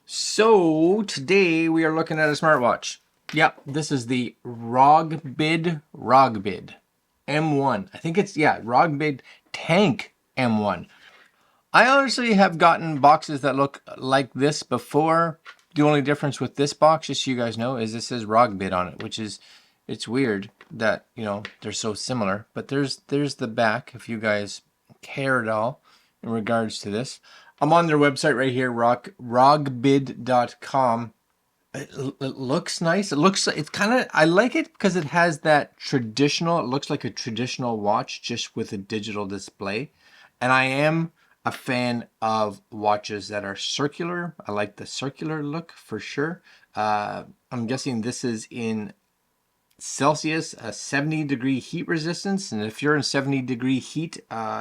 So today we are looking at a smartwatch. Yep, this is the ROGBID M1. I think it's, ROGBID Tank M1. I honestly have gotten boxes that look like this before. The only difference with this box, just so you guys know, is this says ROGBID on it, which is, it's weird that, you know, they're so similar. But there's the back if you guys care at all in regards to this. I'm on their website right here, rogbid.com. It looks nice. It's kind of, I like it because it has that traditional, it looks like a traditional watch just with a digital display. And I am a fan of watches that are circular. I like the circular look for sure. I'm guessing this is in Celsius, a 70-degree heat resistance. And if you're in 70-degree heat,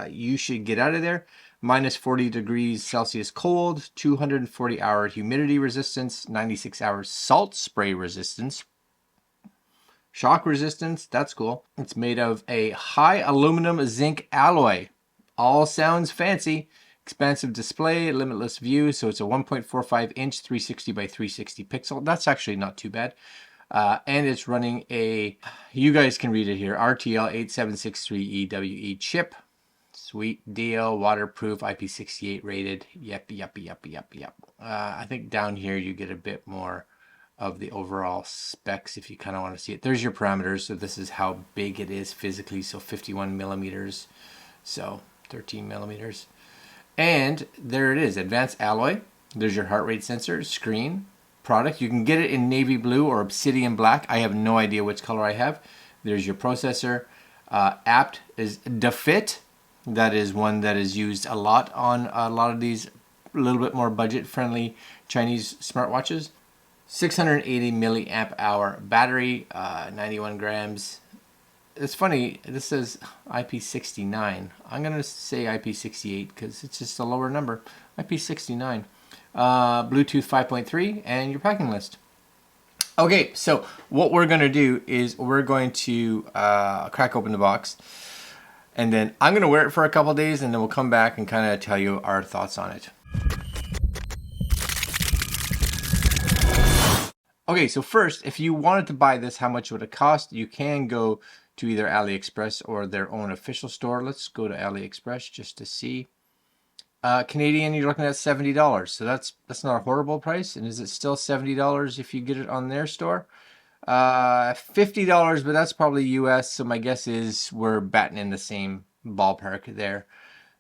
you should get out of there. Minus 40 degrees Celsius cold, 240-hour humidity resistance, 96 hours salt spray resistance, shock resistance. That's cool. It's made of a high aluminum zinc alloy. All sounds fancy. Expansive display, limitless view. So it's a 1.45 inch 360 by 360 pixel. That's actually not too bad. And it's running a, you guys can read it here, RTL 8763EWE chip. Sweet deal, waterproof, IP68 rated. Yep. I think down here you get a bit more of the overall specs if you kind of want to see it. There's your parameters. So this is how big it is physically. So 51 millimeters. So 13 millimeters. And there it is, advanced alloy. There's your heart rate sensor, screen, product. You can get it in navy blue or obsidian black. I have no idea which color I have. There's your processor. Apt is DeFit. That is one that is used a lot on a lot of these a little bit more budget-friendly Chinese smartwatches. 680 milliamp hour battery, 91 grams. It's funny, this says IP69. I'm going to say IP68 because it's just a lower number. IP69. Bluetooth 5.3 and your packing list. Okay, so what we're going to do is we're going to crack open the box. And then I'm going to wear it for a couple days and then we'll come back and kind of tell you our thoughts on it. Okay, so first, if you wanted to buy this, how much would it cost? You can go to either AliExpress or their own official store. Let's go to AliExpress just to see. Canadian, you're looking at $70. So that's not a horrible price. And is it still $70 if you get it on their store? $50, but that's probably US. So my guess is we're batting in the same ballpark there.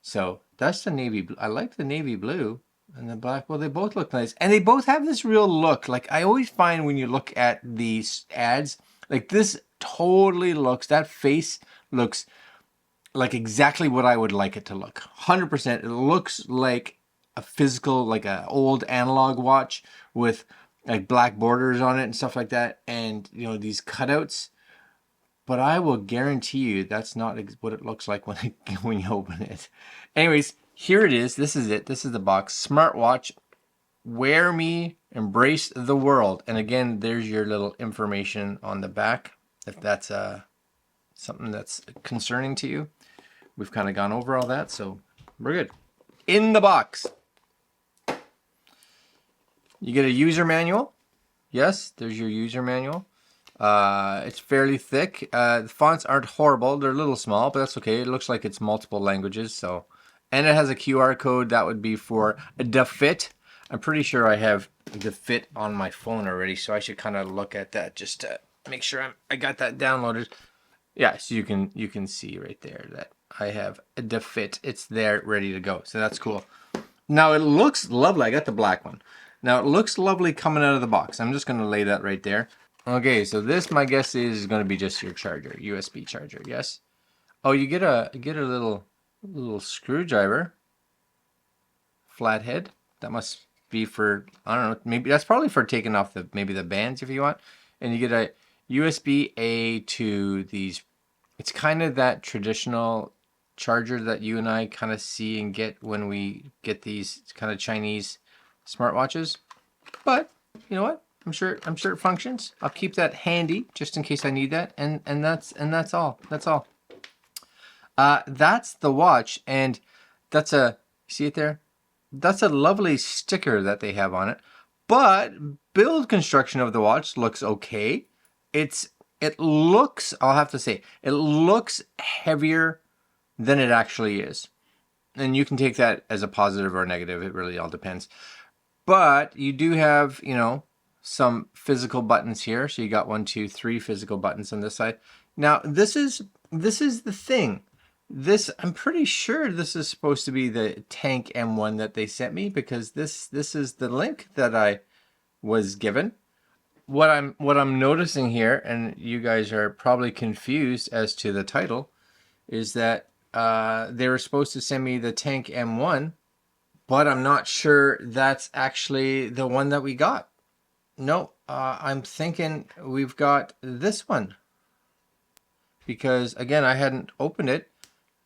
So that's the navy blue. I like the navy blue and the black. Well, they both look nice. And they both have this real look. Like I always find when you look at these ads, like this totally looks, that face looks like exactly what I would like it to look. 100%. It looks like a physical, like an old analog watch with like black borders on it and stuff like that, and you know, these cutouts. But I will guarantee you that's not what it looks like when you open it. Anyways, here it is. This is it. This is the box. Smartwatch. Wear me, embrace the world. And again, there's your little information on the back if that's something that's concerning to you. We've kind of gone over all that, so we're good. In the box, you get a user manual. Yes, there's your user manual. It's fairly thick. The fonts aren't horrible. They're a little small, but that's okay. It looks like it's multiple languages. So, and it has a QR code. That would be for DeFit. I'm pretty sure I have DeFit on my phone already, so I should kind of look at that just to make sure I got that downloaded. Yeah, so you can see right there that I have a DeFit. It's there ready to go. So that's cool. Now it looks lovely. I got the black one. Now it looks lovely coming out of the box. I'm just going to lay that right there. Okay, so this, my guess is going to be just your charger, USB charger. Yes. Oh, you get a little screwdriver, flathead. That must be for, I don't know, maybe that's probably for taking off maybe the bands if you want. And you get a USB-A to these. It's kind of that traditional charger that you and I kind of see and get when we get these kind of Chinese smartwatches. But you know what? I'm sure it functions. I'll keep that handy just in case I need that. And that's all. That's all. That's the watch, and that's a, see it there? That's a lovely sticker that they have on it. But build construction of the watch looks okay. It looks, I'll have to say, it looks heavier than it actually is. And you can take that as a positive or a negative. It really all depends. But you do have, you know, some physical buttons here. So you got 1, 2, 3 physical buttons on this side. Now, this is the thing. I'm pretty sure this is supposed to be the Tank M1 that they sent me, because this is the link that I was given. What I'm noticing here, and you guys are probably confused as to the title, is that they were supposed to send me the Tank M1, but I'm not sure that's actually the one that we got. No, I'm thinking we've got this one, because again, I hadn't opened it.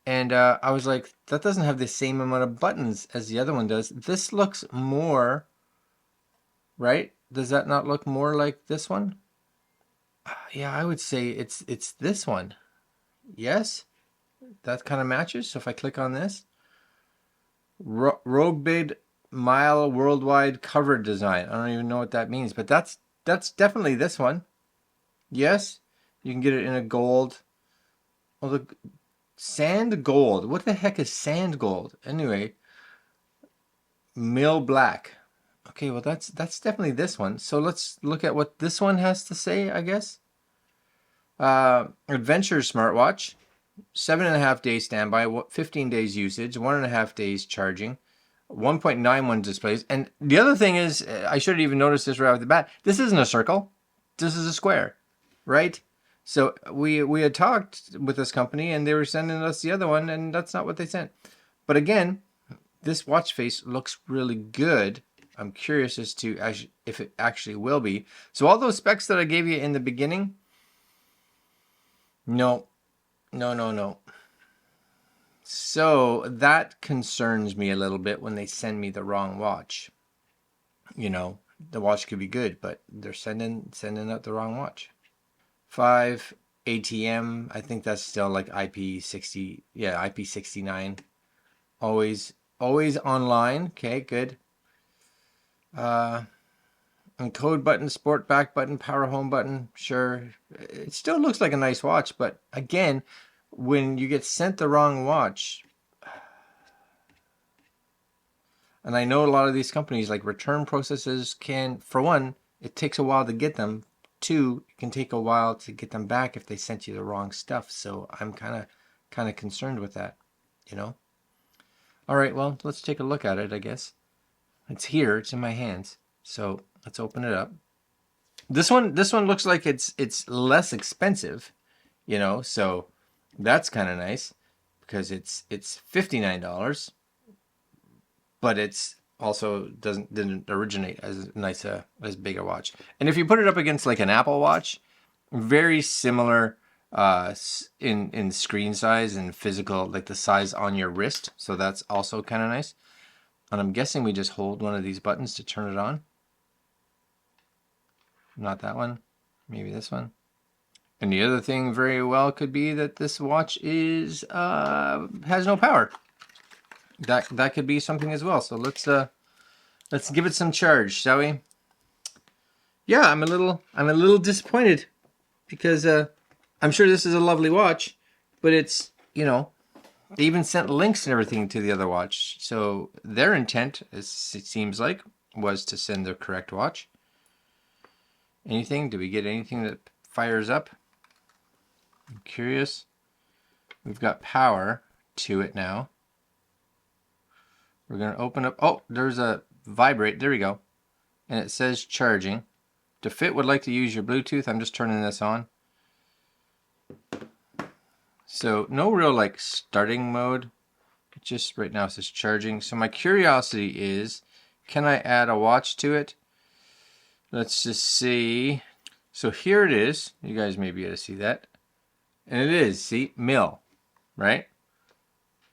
And I was like, that doesn't have the same amount of buttons as the other one does. This looks more, right? Does that not look more like this one? Yeah, I would say it's this one. Yes, that kind of matches. So if I click on this, ROGBID Mile Worldwide Cover Design. I don't even know what that means, but that's definitely this one. Yes, you can get it in a gold. Oh, the sand gold. What the heck is sand gold? Anyway, Mill Black. Okay, well that's definitely this one. So let's look at what this one has to say, I guess. Adventure smartwatch, 7.5 days standby, 15 days usage, 1.5 days charging, 1.91 displays. And the other thing is, I should have even noticed this right off the bat. This isn't a circle. This is a square, right? So we had talked with this company, and they were sending us the other one, and that's not what they sent. But again, this watch face looks really good. I'm curious as to if it actually will be. So all those specs that I gave you in the beginning, no. So that concerns me a little bit when they send me the wrong watch. You know, the watch could be good, but they're sending out the wrong watch. 5 ATM, I think that's still like IP60, yeah, IP69. Always online. Okay, good. And code button, sport back button, power home button, sure. It still looks like a nice watch, but again, when you get sent the wrong watch, and I know a lot of these companies, like return processes can, for one, it takes a while to get them. 2, it can take a while to get them back if they sent you the wrong stuff. So I'm kind of concerned with that, you know. All right, well, let's take a look at it, I guess. It's here, it's in my hands. So let's open it up. This one looks like it's less expensive, you know, so that's kind of nice, because it's $59, but it's also didn't originate as nice as big a watch. And if you put it up against like an Apple Watch, very similar in screen size and physical, like the size on your wrist. So that's also kind of nice. And I'm guessing we just hold one of these buttons to turn it on. Not that one, maybe this one. And the other thing very well could be that this watch is has no power. That could be something as well. So let's give it some charge, shall we? Yeah, I'm a little disappointed, because I'm sure this is a lovely watch, but it's, you know, they even sent links and everything to the other watch. So their intent, as it seems like, was to send the correct watch. Anything? Do we get anything that fires up? I'm curious. We've got power to it now. We're going to open up. Oh, there's a vibrate. There we go. And it says charging. To fit would like to use your Bluetooth. I'm just turning this on. So no real like starting mode. It just right now it says charging. So my curiosity is, can I add a watch to it? Let's just see. So here it is. You guys may be able to see that. And it is, see, mil, right?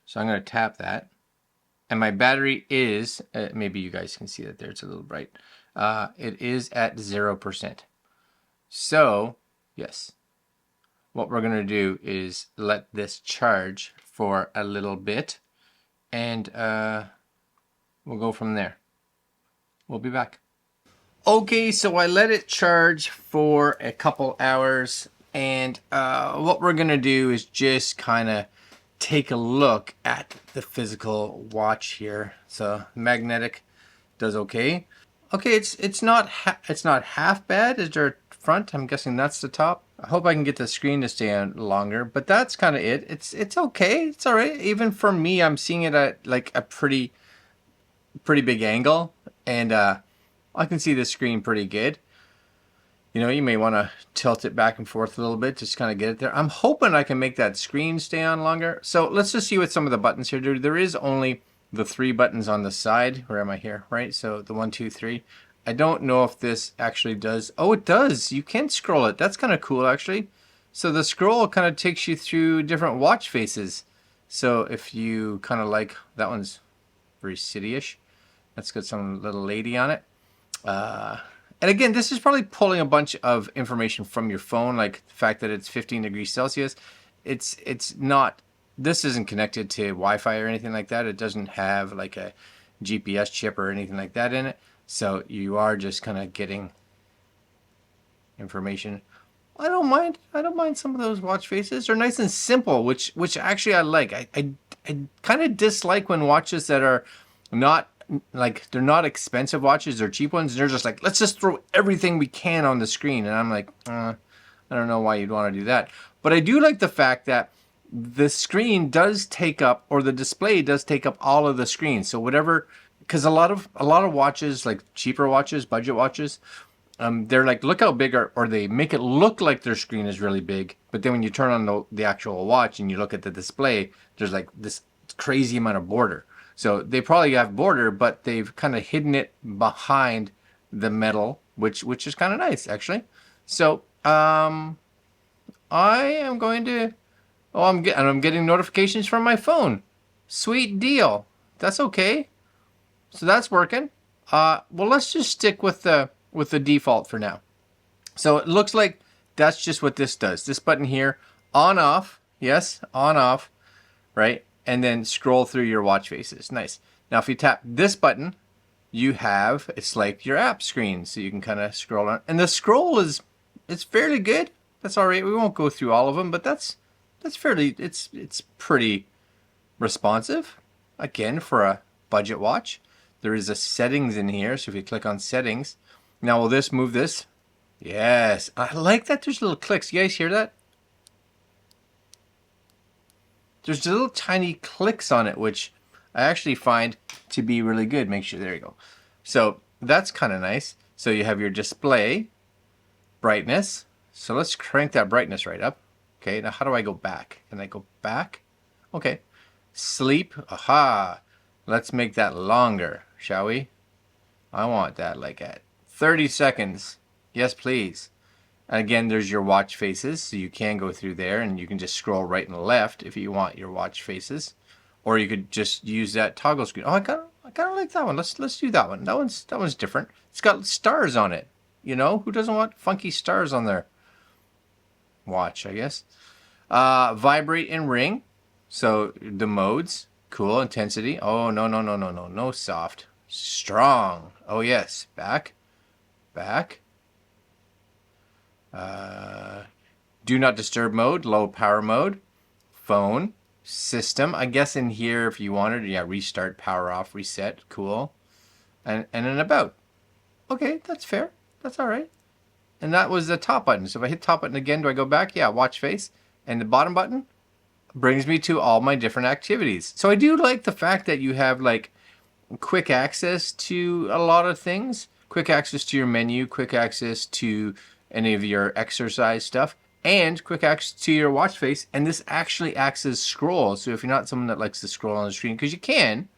So I'm going to tap that. And my battery is, maybe you guys can see that there, it's a little bright. It is at 0%. So, yes, what we're going to do is let this charge for a little bit, and we'll go from there. We'll be back. Okay, so I let it charge for a couple hours, and what we're gonna do is just kind of take a look at the physical watch here. So magnetic does okay. Okay, it's not half bad. Is there a front? I'm guessing that's the top. I hope I can get the screen to stay on longer, but that's kind of it. It's okay. It's all right. Even for me, I'm seeing it at like a pretty big angle, and I can see the screen pretty good. You know, you may want to tilt it back and forth a little bit, just kind of get it there. I'm hoping I can make that screen stay on longer. So let's just see what some of the buttons here do. There is only the 3 buttons on the side. Where am I here? Right, so the 1, 2, 3. I don't know if this actually does. Oh, it does. You can scroll it. That's kind of cool, actually. So the scroll kind of takes you through different watch faces. So if you kind of like, that one's very city-ish. That's got some little lady on it. And again, this is probably pulling a bunch of information from your phone, like the fact that it's 15 degrees Celsius. It's not, this isn't connected to Wi-Fi or anything like that. It doesn't have like a GPS chip or anything like that in it. So you are just kind of getting information. I don't mind. I don't mind some of those watch faces. They're nice and simple, which actually I like. I kind of dislike when watches that are not like, they're not expensive watches, they're cheap ones. They're just like, let's just throw everything we can on the screen, and I'm like, I don't know why you'd want to do that. But I do like the fact that the screen does take up, or the display does take up all of the screen. So whatever, because a lot of watches, like cheaper watches, budget watches, they're like, look how big, or they make it look like their screen is really big. But then when you turn on the actual watch and you look at the display, there's like this crazy amount of border. So they probably have border, but they've kind of hidden it behind the metal, which is kind of nice, actually. So I am going to, oh, I'm getting notifications from my phone. Sweet deal. That's okay. So that's working. Well, let's just stick with the default for now. So it looks like that's just what this does. This button here, on off. Yes, on off, right? And then scroll through your watch faces. Nice. Now if you tap this button, you have, it's like your app screen, so you can kind of scroll on. And the scroll it's fairly good. That's all right. We won't go through all of them, but that's fairly, it's pretty responsive. Again, for a budget watch. There is a settings in here, so if you click on settings, now will this move this? Yes. I like that there's little clicks. You guys hear that? There's little tiny clicks on it, which I actually find to be really good. Make sure, there you go. So that's kind of nice. So you have your display, brightness. So let's crank that brightness right up. Okay, now how do I go back? Can I go back? Okay. Sleep, aha. Let's make that longer, shall we? I want that like at 30 seconds. Yes, please. And again, there's your watch faces, so you can go through there and you can just scroll right and left if you want your watch faces, or you could just use that toggle screen. Oh, I kind of like that one. Let's do that one. That one's different. It's got stars on it. You know, who doesn't want funky stars on their watch? I guess. Vibrate and ring. So the modes. Cool. Intensity. Oh, no soft. Strong. Oh yes. Back. Do not disturb mode, low power mode, phone, system. I guess in here, if you wanted, yeah, restart, power off, reset, cool. And an about. Okay, that's fair. That's all right. And that was the top button. So if I hit top button again, do I go back? Yeah, watch face. And the bottom button brings me to all my different activities. So I do like the fact that you have like quick access to a lot of things. Quick access to your menu, quick access to any of your exercise stuff, and quick access to your watch face. And this actually acts as scroll. So if you're not someone that likes to scroll on the screen, because you can,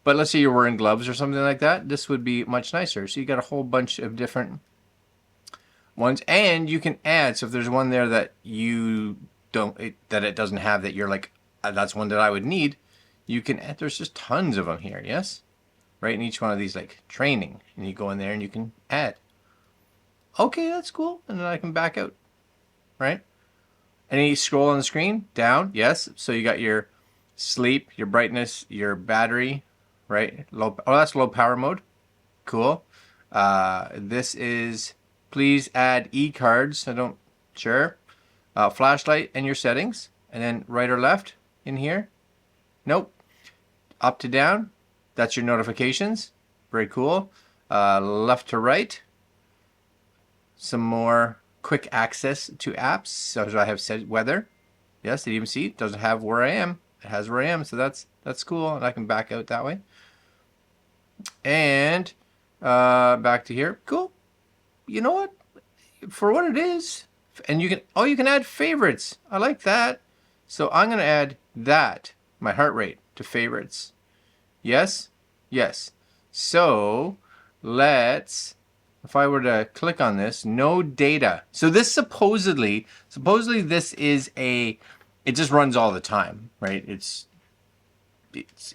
but let's say you're wearing gloves or something like that, this would be much nicer. So you got a whole bunch of different ones, and you can add. So if there's one there that you don't, that it doesn't have, that you're like, that's one that I would need, you can add. There's just tons of them here. Yes, right in each one of these, like training, and you go in there and you can add. Okay, that's cool. And then I can back out, right? Any scroll on the screen? Down, yes. So you got your sleep, your brightness, your battery, right? Low. Oh, that's low power mode. Cool. This is, please add e-cards. Sure. Flashlight and your settings. And then right or left in here. Nope. Up to down. That's your notifications. Very cool. Left to right. Some more quick access to apps. So as I have said, weather. Yes, it even see it doesn't have where I am. It has where I am, so that's cool, and I can back out that way. And back to here. Cool. You know what? For what it is, and you can add favorites. I like that. So I'm gonna add that, my heart rate, to favorites. Yes, yes. So if I were to click on this, no data. So this supposedly this is it just runs all the time, right? It's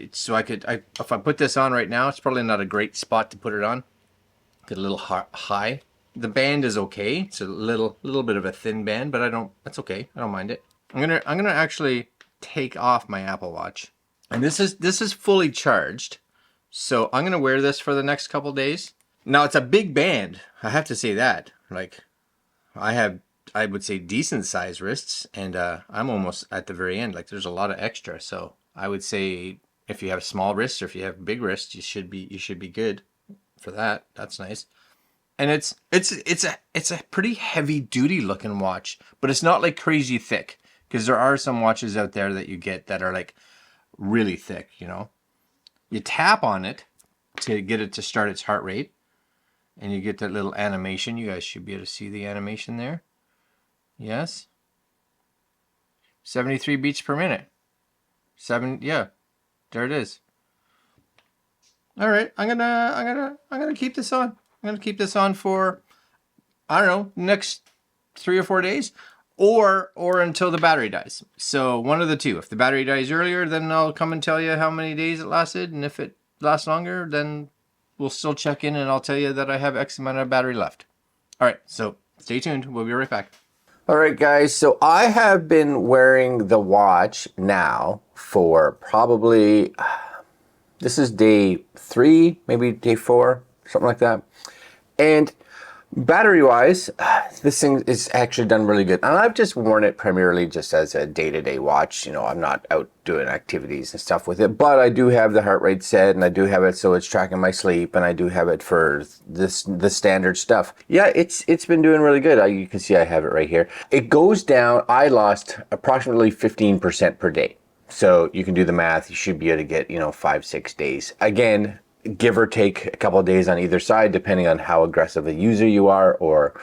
so if I put this on right now, it's probably not a great spot to put it on. Get a little high. The band is okay. It's a little bit of a thin band, but that's okay. I don't mind it. I'm gonna actually take off my Apple Watch. And this is fully charged. So I'm gonna wear this for the next couple days. Now it's a big band. I have to say that. Like, I would say decent size wrists, and I'm almost at the very end. Like, there's a lot of extra. So I would say if you have small wrists or if you have big wrists, you should be good for that. That's nice. And it's a pretty heavy duty looking watch, but it's not like crazy thick, because there are some watches out there that you get that are like really thick, you know. You tap on it to get it to start its heart rate, and you get that little animation. You guys should be able to see the animation there. Yes. 73 beats per minute. Yeah. There it is. All right, I'm gonna keep this on. I'm gonna keep this on for, I don't know, next 3 or 4 days, or until the battery dies. So one of the two. If the battery dies earlier, then I'll come and tell you how many days it lasted, and if it lasts longer, then we'll still check in and I'll tell you that I have X amount of battery left. All right, so stay tuned. We'll be right back. All right, guys, so I have been wearing the watch now for probably, this is day 3, maybe day 4, something like that. And battery-wise, this thing is actually done really good. And I've just worn it primarily just as a day-to-day watch. You know, I'm not out doing activities and stuff with it, but I do have the heart rate set, and I do have it so it's tracking my sleep, and I do have it for the standard stuff. Yeah, it's been doing really good. You can see I have it right here. It goes down. I lost approximately 15% per day. So you can do the math. You should be able to get, 5-6 days. Again, give or take a couple of days on either side, depending on how aggressive a user you are, or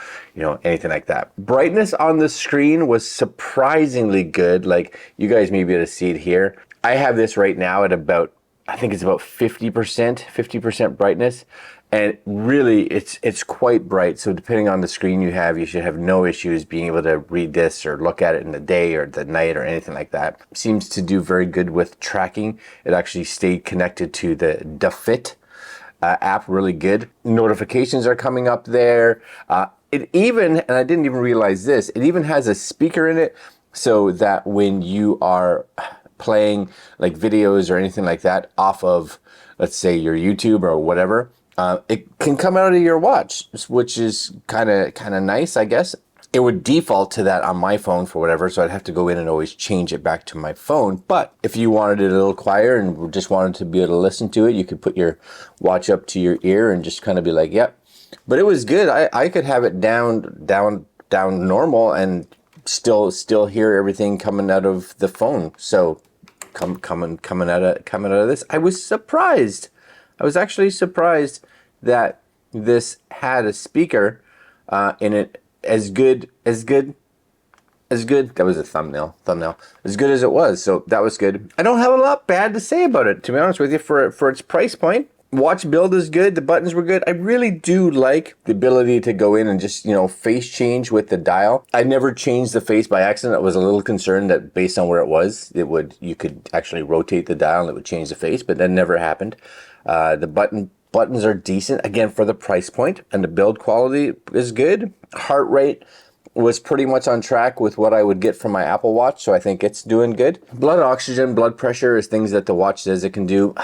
anything like that. Brightness on the screen was surprisingly good. Like, you guys may be able to see it here. I have this right now at about, I think it's about 50% brightness, and really it's quite bright. So depending on the screen you have, you should have no issues being able to read this or look at it in the day or the night or anything like that. Seems to do very good with tracking. It actually stayed connected to the Fit app really good. Notifications are coming up there. It even, and I didn't even realize this, it even has a speaker in it, so that when you are playing like videos or anything like that off of, let's say, your YouTube or whatever, it can come out of your watch, which is kind of nice, I guess. It would default to that on my phone for whatever, so I'd have to go in and always change it back to my phone. But if you wanted it a little quieter and just wanted to be able to listen to it, you could put your watch up to your ear and just kind of be like, yep. But it was good. I could have it down normal and still hear everything coming out of the phone. So coming out of this, I was surprised. I was actually surprised that this had a speaker in it as good. That was a thumbnail. As good as it was, so that was good. I don't have a lot bad to say about it, to be honest with you, for its price point. Watch build is good. The buttons were good. I really do like the ability to go in and just, face change with the dial. I never changed the face by accident. I was a little concerned that based on where it was, you could actually rotate the dial and it would change the face, but that never happened. The buttons are decent, again, for the price point, and the build quality is good. Heart rate was pretty much on track with what I would get from my Apple Watch, so I think it's doing good. Blood oxygen, blood pressure is things that the watch says it can do.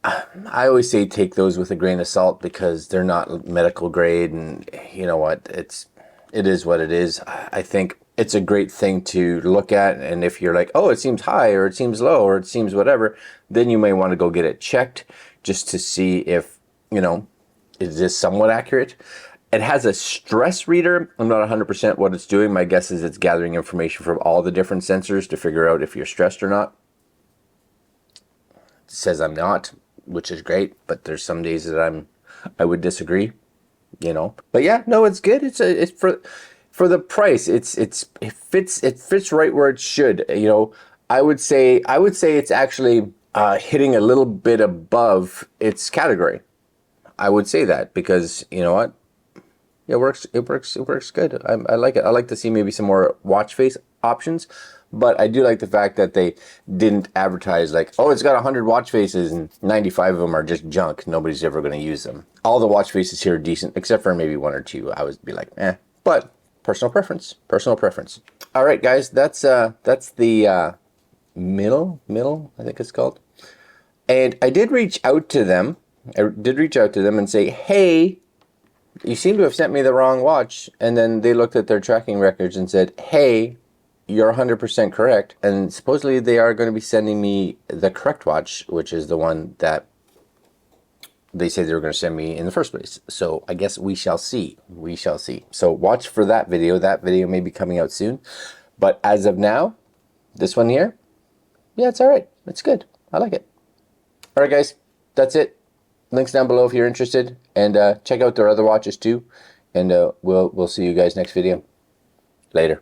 I always say take those with a grain of salt because they're not medical grade, and you know what, it is what it is. I think it's a great thing to look at, and if you're like, oh, it seems high or it seems low or it seems whatever, then you may want to go get it checked just to see if, you know, is this somewhat accurate. It has a stress reader. I'm not 100% what it's doing. My guess is it's gathering information from all the different sensors to figure out if you're stressed or not. It says I'm not, which is great, but there's some days that I would disagree, you know. But yeah, no, it's good. It's for the price. It fits right where it should. You know, I would say it's actually hitting a little bit above its category. I would say that because, you know what, it works good. I like it. I like to see maybe some more watch face options, but I do like the fact that they didn't advertise like, oh, it's got 100 watch faces and 95 of them are just junk. Nobody's ever going to use them. All the watch faces here are decent, except for maybe one or two. I would be like, eh. But personal preference. All right, guys, that's the Mille, I think it's called. And I did reach out to them. And say, hey, you seem to have sent me the wrong watch. And then they looked at their tracking records and said, hey, you're 100% correct. And supposedly they are going to be sending me the correct watch, which is the one that they said they were going to send me in the first place. So I guess we shall see. So watch for that video. That video may be coming out soon. But as of now, this one here, yeah, it's all right. It's good. I like it. All right, guys, that's it. Links down below if you're interested, and check out their other watches too. And we'll see you guys next video. Later.